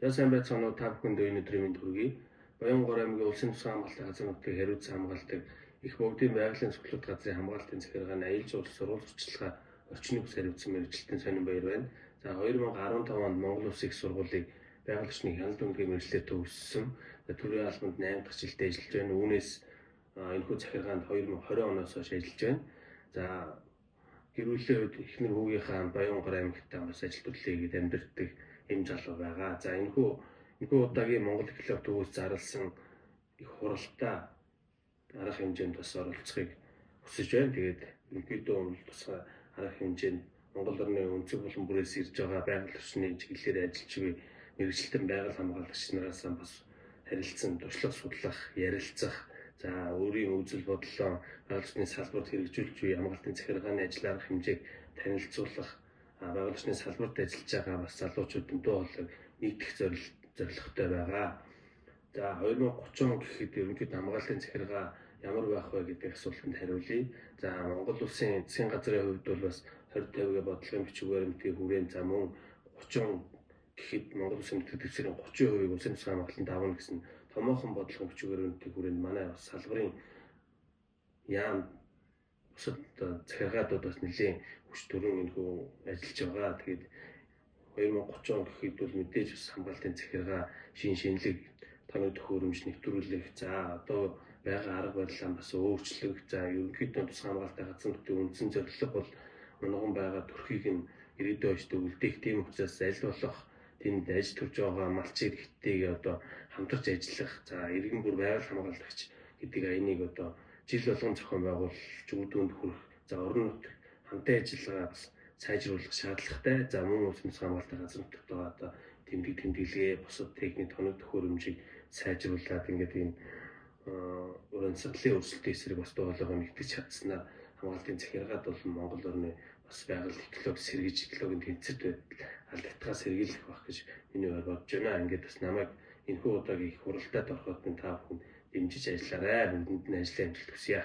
За сайн байцгаана уу та бүхэнд өнөөдрийн мэнд хүргэе. Баянгор аймгийн улсын тусгай хамгаалалтын газар нутгийг хариуцсан хамгаалдаг их богдын байгалийн зөвлөлт газрын хамгаалтын захиргааны аялал жуулчлал сургууль сурталчилгаа орчны бүс хариуцсан мэргэжилтийн сонин баяр байна. За 2015 онд Монгол Улсын их сургуулийн байгаль орчны хяналт үндэгийн мэргэжлээр төгссөн. Төрийн албанд 8 дахь жилдээ ажиллаж байна. Үүнээс энэхүү захиргаанд 2020 оноос хойш ажиллаж байна. За гэрүүллийн хувьд эхнэр хүүгийнхаа Баянгор аймагтаа бас ажил төрлийгээд амьдардаг юм залуу байгаа. За энэхүү удаагийн Монгол Клуб төвөөс зарласан их хуралдаа арга хэмжээнд бас оролцохыг хүсэж байна. Тэгээд ерөнхийдөө тусгай арга хэмжээнд Монгол орны өнцөг болон бүрээс ирж байгаа байгаль орчны чиглэлээр ажиллаж буй мэргэжилтэн байгаль хамгаалагч нараас бас харилцан туршлага судлах, ярилцах, за өөрийн үзэл бодлоо байгаль орчны салбарт хэрэгжүүлж буй хамгаалтын захиргааны ажил арга хэмжээг танилцуулах, байгаль орчны салбарт ажиллаж байгаа бас залуучуудын дуу хоолойг нэгдэх зорилготой байгаа. За 2030 он гэхэд ерөнхийдөө хамгаалтын захиргаа ямар байх вэ гэдэг асуултанд хариулъя. За Монгол Улсын засгийн газрын хувьд бол бас 2050-гийн бодлогын бичвэр баримтын хүрээнд за мөн 30 гэхэд Монгол Улсын нутгийн дэвсгэрийн 30% улсын тусгай хамгаалтанд авна гэсэн томоохон бодлогын бичвэр баримтын хүрээнд манай бас салбарын яам бусад захиргаадууд бас нэлийн хүч төрөн энэхүү ажиллаж байгаа. Тэгээд 2030 он гэхэд бол мэдээж бас хамгаалтын захиргаа шинэлэг таны төхөөрөмж нэвтрүүлэх, за одоо байгаа арга барилаа бас өөрчлөх, за ерөнхийдөө тусгай хамгаалтын газар нутгийн үндсэн зорилго бол унаган байгаа төрхийг нь ирээдүйн очтой үлдээх, тийм учраас аль болох тэнд аж төрж байгаа малчин эрхтэйгээ одоо хамтарч ажиллах, за иргэн бүр байгаль хамгаалагч гэдэг аяныг одоо жил болгон зохион байгуулж үр дүнд хүрэх, за орон нутг хамтын ажиллагаа бас сайжруулах шаардлагатай. За мөн улсын тусгай хамгаалтын газар нутагт байгаа одоо тэмдэглэгээ, бусад техник тоног төхөөрөмжийг сайжруулад ингээд ийм уран сахлын өрсөлдөөн эсрэг бас доолойгоо нэгтгэж чадсанаар хамгаалтын захиргаад болон Монгол орны бас байгаль эколог сэргийж экологийн тэнцвэрт байдал алдагдгаа сэргийлэх байх гэж миний хувьд бодож байна. Ингээд бас намайг энэхүү удаагийн их хуралдаанд ороход та бүхэн дэмжиж ажиллаарай. Бүгдэнд нь ажлын амжилт хүсье.